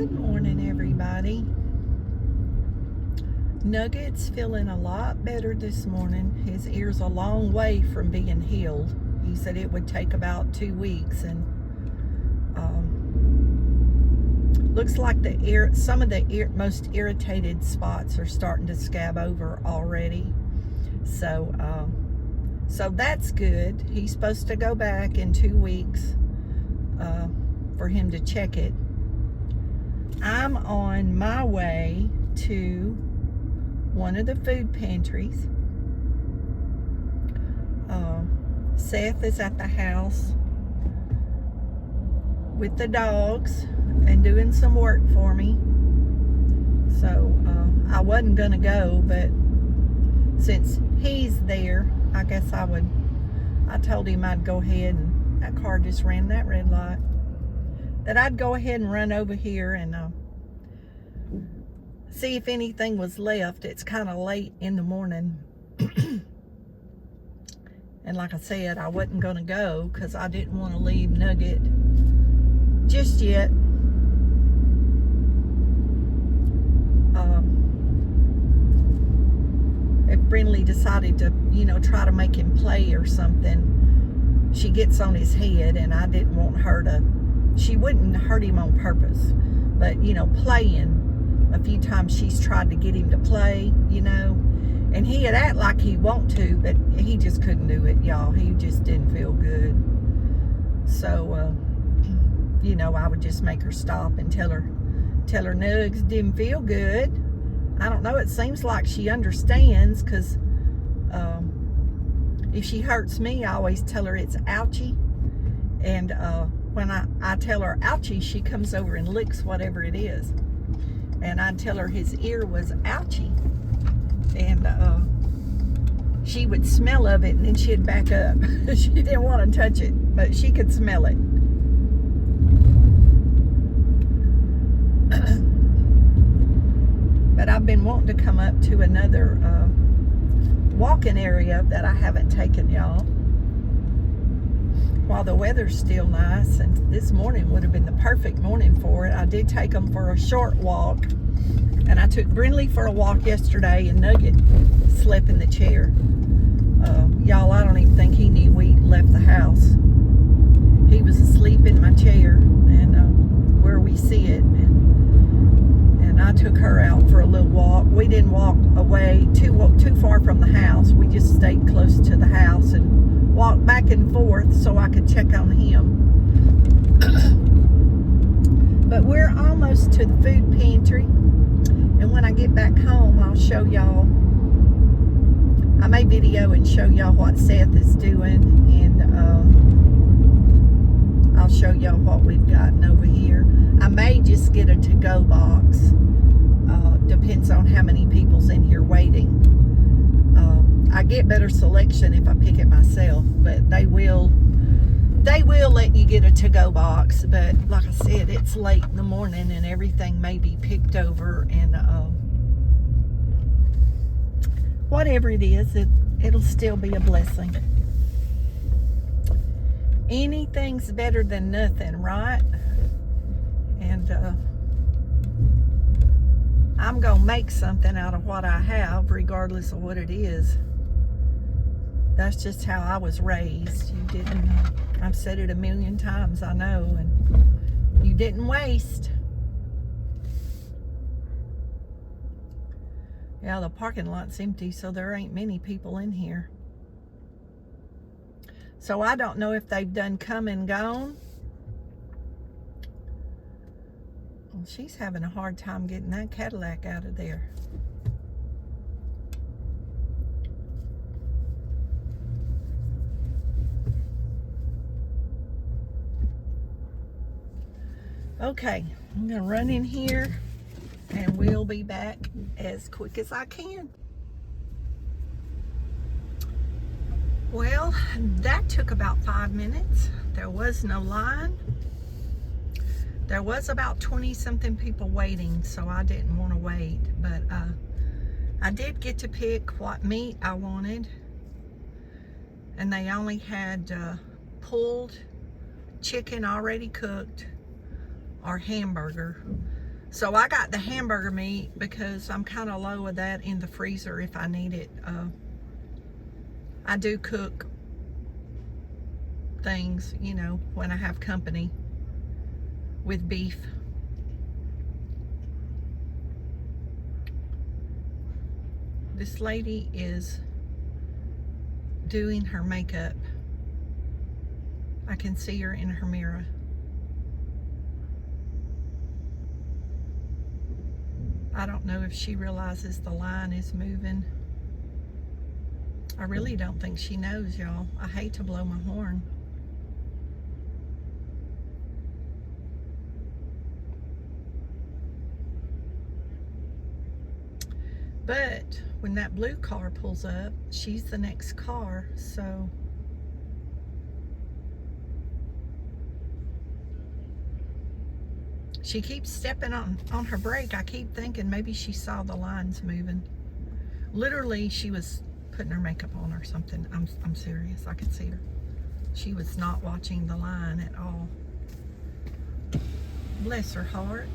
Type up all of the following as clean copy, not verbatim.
Good morning, everybody. Nugget's feeling a lot better this morning. His ear's a long way from being healed. He said it would take about 2 weeks, and looks like some of the most irritated spots are starting to scab over already. So that's good. He's supposed to go back in 2 weeks for him to check it. I'm on my way to one of the food pantries. Seth is at the house with the dogs and doing some work for me. So I wasn't gonna go, but since he's there, I guess I told him I'd go ahead, and that car just ran that red light, that I'd go ahead and run over here and see if anything was left. It's kind of late in the morning. And like I said, I wasn't going to go because I didn't want to leave Nugget just yet. If Brindley decided to, try to make him play or something, she gets on his head, and I didn't want her to. She wouldn't hurt him on purpose, but playing, a few times she's tried to get him to play, and he'd act like he want to, but he just couldn't do it, y'all. He just didn't feel good. So I would just make her stop and tell her Nugs didn't feel good. I don't know, it seems like she understands, because if she hurts me, I always tell her it's ouchie, and when I tell her ouchie, she comes over and licks whatever it is. And I'd tell her his ear was ouchie, and she would smell of it, and then she'd back up. She didn't want to touch it, but she could smell it. But I've been wanting to come up to another walking area that I haven't taken y'all while the weather's still nice, and this morning would have been the perfect morning for it. I did take them for a short walk, and I took Brindley for a walk yesterday, and Nugget slept in the chair. Y'all, I don't even think he knew we left the house. He was asleep in my chair, and where we sit, and I took her out for a little walk. We didn't walk away too far from the house. We just stayed close to the house and walked back and forth so I could check on him. But we're almost to the food pantry, and when I get back home, I'll show y'all. I may video and show y'all what Seth is doing, and I'll show y'all what we've gotten over here. I may just get a to-go box. Depends on how many people's in here waiting. I get better selection if I pick it myself, but they will let you get a to-go box. But like I said, it's late in the morning, and everything may be picked over, and whatever it is, it'll still be a blessing. Anything's better than nothing, right? And I'm gonna make something out of what I have, regardless of what it is. That's just how I was raised. You didn't, I've said it a million times, I know, and you didn't waste. Yeah, the parking lot's empty, so there ain't many people in here. So I don't know if they've done come and gone. Well, she's having a hard time getting that Cadillac out of there. Okay, I'm gonna run in here, and we'll be back as quick as I can. Well, that took about 5 minutes. There was no line. There was about 20-something people waiting, so I didn't want to wait. But I did get to pick what meat I wanted, and they only had pulled chicken already cooked or hamburger. So I got the hamburger meat because I'm kind of low with that in the freezer if I need it. I do cook things, you know, when I have company with beef. This lady is doing her makeup. I can see her in her mirror. I don't know if she realizes the line is moving. I really don't think she knows, y'all. I hate to blow my horn. But when that blue car pulls up, she's the next car, so she keeps stepping on her brake. I keep thinking maybe she saw the lines moving. Literally, she was putting her makeup on or something. I'm serious. I could see her. She was not watching the line at all. Bless her heart.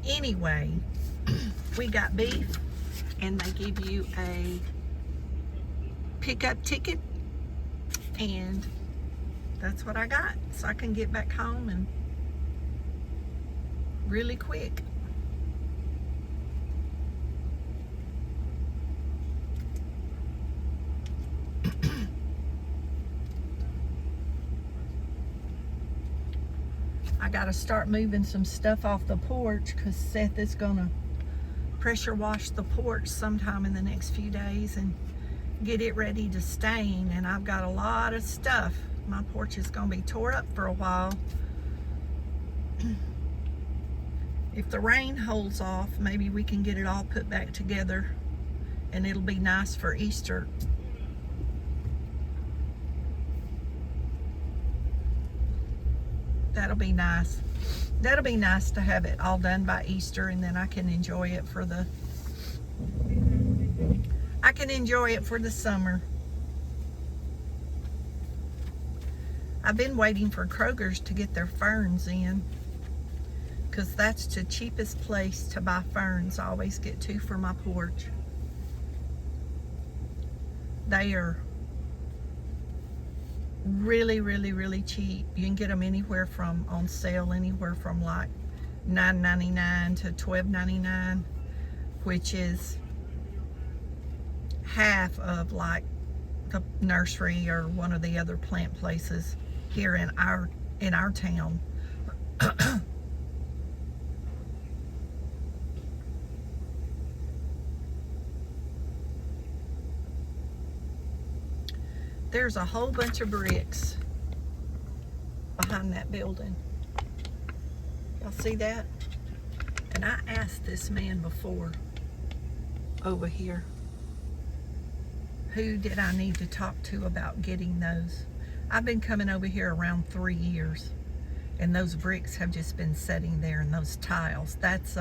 Anyway, we got beef, and they give you a pickup ticket, and that's what I got, so I can get back home and really quick. I got to start moving some stuff off the porch because Seth is going to pressure wash the porch sometime in the next few days and get it ready to stain. And I've got a lot of stuff. My porch is going to be tore up for a while. If the rain holds off, maybe we can get it all put back together and it'll be nice for Easter. That'll be nice. That'll be nice to have it all done by Easter, and then I can enjoy it for the summer. I've been waiting for Kroger's to get their ferns in, because that's the cheapest place to buy ferns. I always get 2 for my porch. They are really, really, really cheap. You can get them anywhere from, on sale, anywhere from like $9.99 to $12.99, which is half of like the nursery or one of the other plant places here in our town. There's a whole bunch of bricks behind that building. Y'all see that? And I asked this man before over here, who did I need to talk to about getting those? I've been coming over here around 3 years, and those bricks have just been sitting there, and those tiles. That's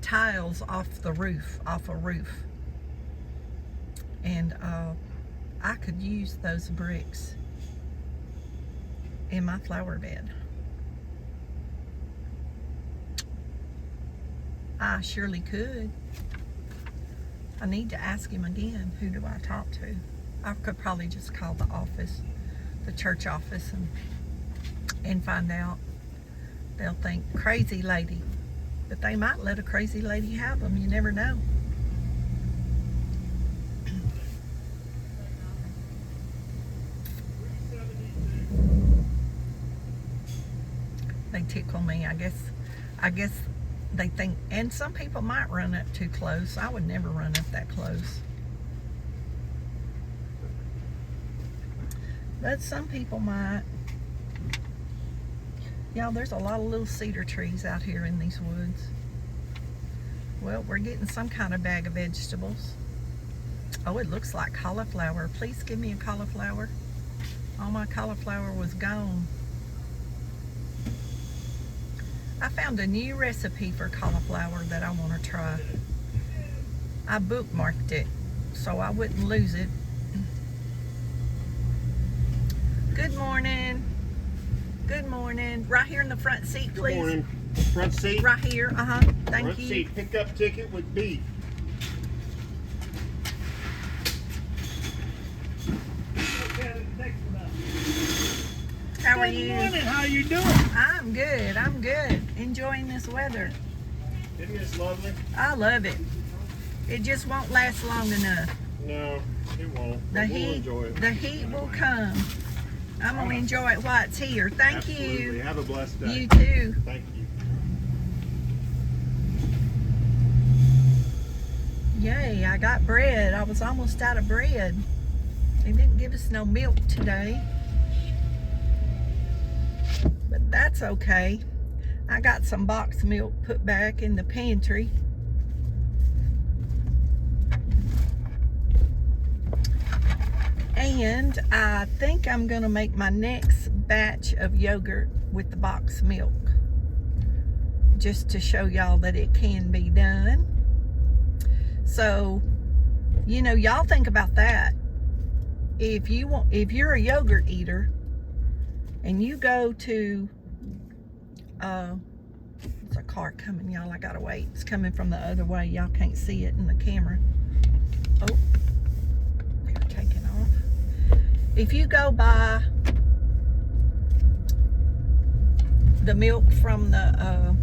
tiles off the roof, off a roof. And I could use those bricks in my flower bed. I surely could. I need to ask him again, who do I talk to? I could probably just call the office, the church office, and find out. They'll think, crazy lady. But they might let a crazy lady have them. You never know. They tickle me. I guess they think, and some people might run up too close. I would never run up that close. But some people might. Y'all, there's a lot of little cedar trees out here in these woods. Well, we're getting some kind of bag of vegetables. Oh, it looks like cauliflower. Please give me a cauliflower. All my cauliflower was gone. I found a new recipe for cauliflower that I want to try. I bookmarked it so I wouldn't lose it. Good morning. Good morning. Right here in the front seat, please. Good morning. Front seat? Right here. Thank Front you. seat. Pickup ticket with beef. How are you? Good morning. How you doing? I'm good. I'm good. Enjoying this weather. Isn't this lovely? I love it. It just won't last long enough. No, it won't. The But we'll heat, enjoy it. the heat will come. I'm gonna enjoy it while it's here. Thank Absolutely. you. Have a blessed day. You too. Thank you. Yay, I got bread. I was almost out of bread. They didn't give us no milk today. But that's okay. I got some boxed milk put back in the pantry. And I think I'm gonna make my next batch of yogurt with the boxed milk, just to show y'all that it can be done. So, you know, y'all think about that. If you're a yogurt eater and you go to, there's a car coming, y'all. I gotta wait. It's coming from the other way. Y'all can't see it in the camera. Oh, they're taking off. If you go buy the milk from the,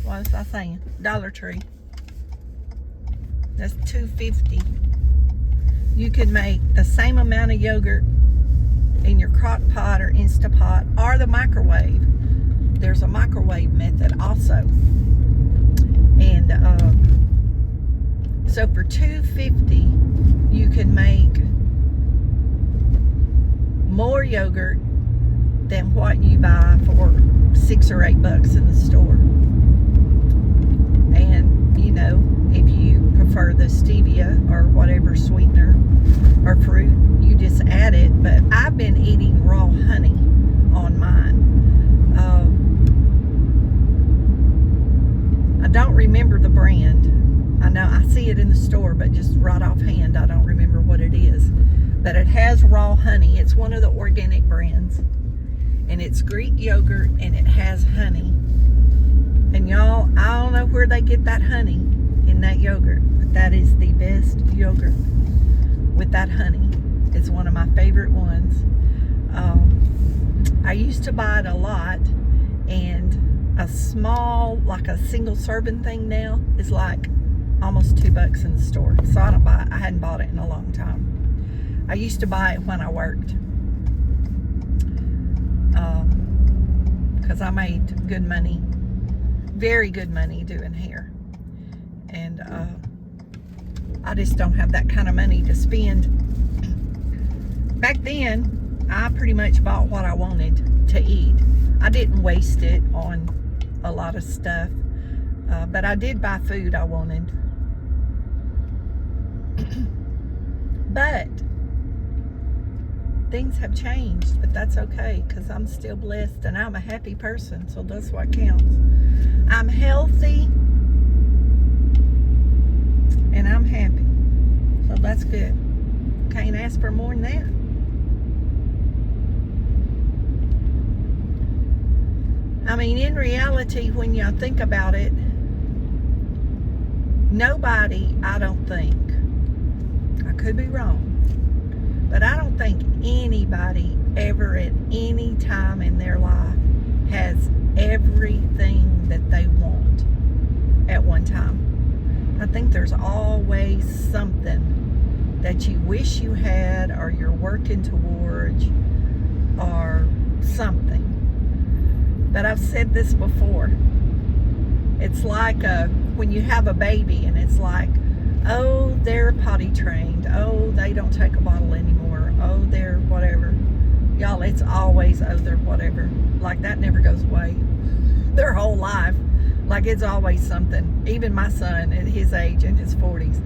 what was I saying? Dollar Tree. That's $2.50. You could make the same amount of yogurt in your crock pot or Instapot or the microwave. There's a microwave method also. And so for $2.50 you can make more yogurt than what you buy for $6 or $8 in the store. And you know, if you prefer the stevia or whatever sweetener or fruit, you just add it. But I've been eating raw honey on mine. I don't remember the brand. I know I see it in the store, but just right offhand I don't remember what it is. But it has raw honey. It's one of the organic brands, and it's Greek yogurt, and it has honey. And y'all, I don't know where they get that honey in that yogurt, but that is the best yogurt with that honey. It's one of my favorite ones. I used to buy it a lot, and a small, like a single serving thing now is like almost $2 in the store. So I don't buy it. I hadn't bought it in a long time. I used to buy it when I worked, because I made good money, very good money doing hair. And I just don't have that kind of money to spend. Back then, I pretty much bought what I wanted to eat. I didn't waste it on a lot of stuff, but I did buy food I wanted. But things have changed, but that's okay, because I'm still blessed and I'm a happy person, so that's what counts. I'm healthy and I'm happy, so that's good. Can't ask for more than that. I mean, in reality, when y'all think about it, nobody, I don't think, I could be wrong, but I don't think anybody ever at any time in their life has everything that they want at one time. I think there's always something that you wish you had, or you're working towards, or something. But I've said this before. It's like when you have a baby and it's like, oh, they're potty trained. Oh, they don't take a bottle anymore. Oh, they're whatever. Y'all, it's always, oh, they're whatever. Like, that never goes away. Their whole life. Like, it's always something. Even my son at his age, in his 40s,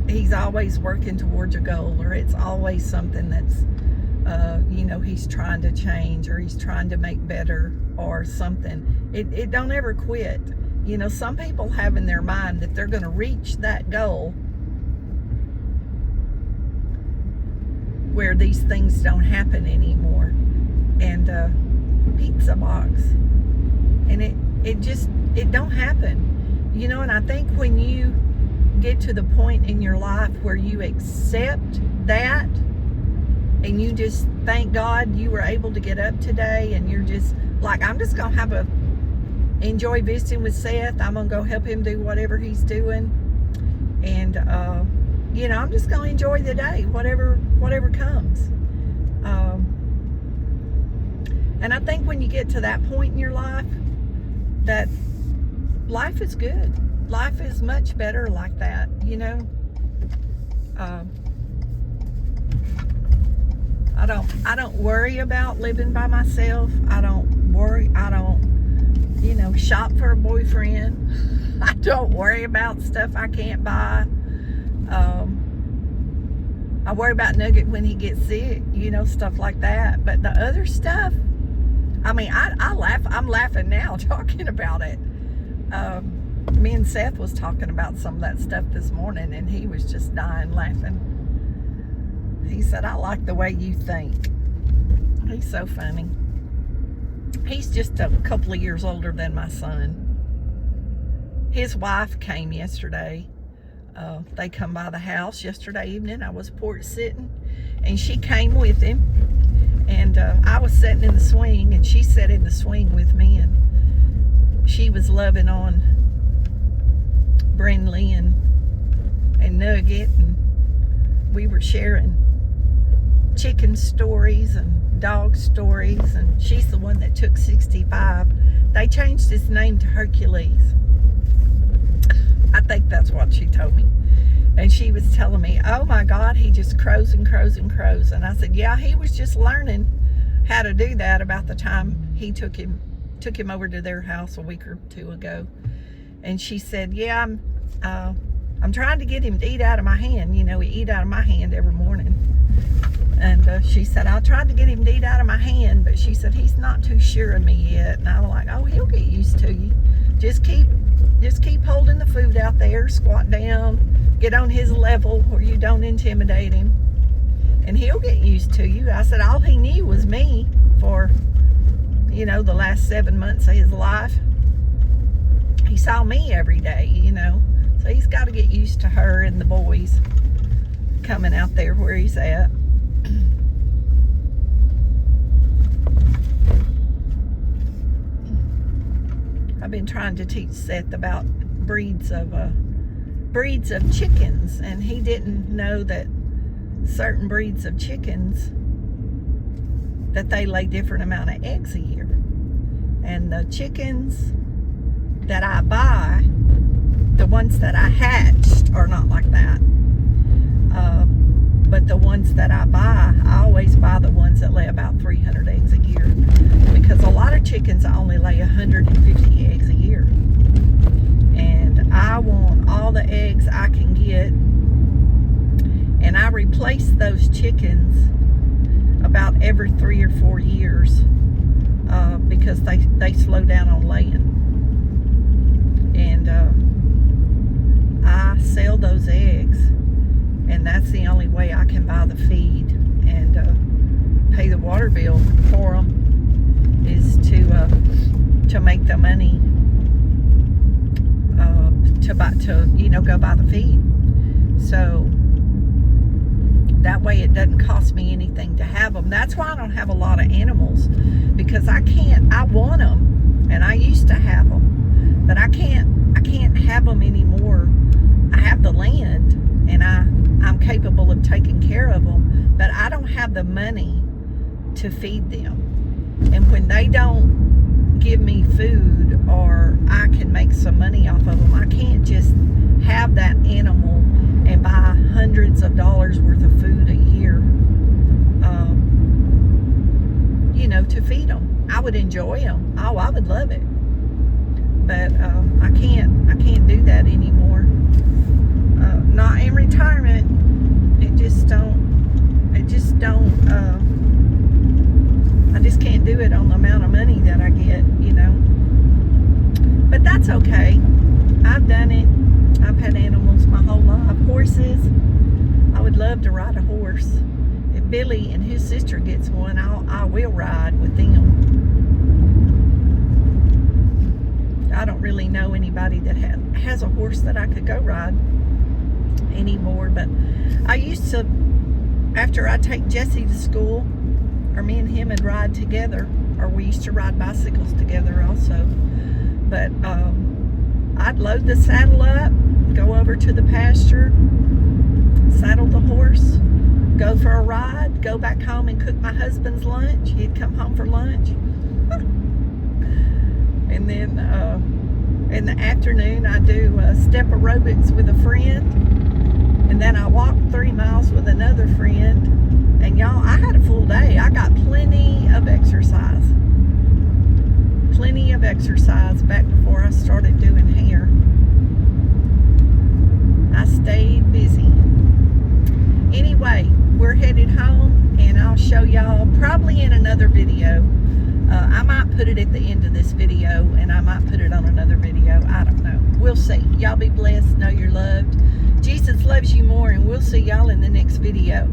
he's always working towards a goal, or it's always something that's, you know, he's trying to change, or he's trying to make better, or something. It don't ever quit. You know, some people have in their mind that they're going to reach that goal where these things don't happen anymore. And pizza box, and it don't happen, you know. And I think when you get to the point in your life where you accept that, and you just thank God you were able to get up today, and you're just like, I'm just gonna enjoy visiting with Seth. I'm gonna go help him do whatever he's doing, and you know, I'm just gonna enjoy the day, whatever comes. And I think when you get to that point in your life, that life is good. Life is much better like that, you know. I don't worry about living by myself. I don't worry. I don't, you know, shop for a boyfriend. I don't worry about stuff I can't buy. I worry about Nugget when he gets sick, you know, stuff like that. But the other stuff, I mean, I laugh. I'm laughing now talking about it. Me and Seth was talking about some of that stuff this morning, and he was just dying laughing. He said, I like the way you think. He's so funny. He's just a couple of years older than my son. His wife came yesterday. They come by the house yesterday evening. I was porch sitting, and she came with him. And I was sitting in the swing, and she sat in the swing with me, and she was loving on Brindley and Nugget, and we were sharing chicken stories and dog stories, and she's the one that took 65. They changed his name to Hercules. I think that's what she told me. And she was telling me, oh my God, he just crows and crows and crows. And I said, yeah, he was just learning how to do that about the time he took him over to their house a week or two ago. And she said, yeah, I'm trying to get him to eat out of my hand. You know, he eat out of my hand every morning. And she said, I tried to get him to eat out of my hand, but she said, he's not too sure of me yet. And I was like, oh, he'll get used to you. Just keep holding the food out there, squat down, get on his level where you don't intimidate him, and he'll get used to you. I said, all he knew was me for, you know, the last 7 months of his life. He saw me every day, you know, so he's got to get used to her and the boys coming out there where he's at. I've been trying to teach Seth about breeds of chickens, and he didn't know that certain breeds of chickens, that they lay different amount of eggs a year. And the chickens that I buy, the ones that I hatched, are not like that. But the ones that I buy, I always buy the ones that lay about 300 eggs a year, because a lot of chickens only lay 150 eggs a year. And I want all the eggs I can get, and I replace those chickens about every 3 or 4 years, because they slow down on laying. And I sell those eggs, and that's the only way I can buy the feed and pay the water bill for them, is to make the money to you know, go buy the feed. So that way it doesn't cost me anything to have them. That's why I don't have a lot of animals, because I want them, and I used to have them, but I can't have them anymore. I have the land, and I'm capable of taking care of them, but I don't have the money to feed them. And when they don't give me food, or I can make some money off of them, I can't just have that animal and buy hundreds of dollars worth of food a year, you know, to feed them. I would enjoy them. Oh, I would love it, but I can't do that anymore. Not in retirement. I just can't do it on the amount of money that I get, you know. But that's okay. I've done it. I've had animals my whole life. Horses. I would love to ride a horse. If Billy and his sister gets one, I will ride with them. I don't really know anybody that has a horse that I could go ride anymore, but I used to, after I take Jesse to school, or me and him would ride together, or we used to ride bicycles together also. But I'd load the saddle up, go over to the pasture, saddle the horse, go for a ride, go back home and cook my husband's lunch. He'd come home for lunch. And then in the afternoon, I do step aerobics with a friend. And then I walk 3 miles with another friend. And y'all, I had a full day. I got plenty of exercise. Plenty of exercise back before I started doing hair. I stayed busy. Anyway, we're headed home, and I'll show y'all probably in another video. I might put it at the end of this video, and I might put it on another video. I don't know. We'll see. Y'all be blessed. Know you're loved. Jesus loves you more, and we'll see y'all in the next video.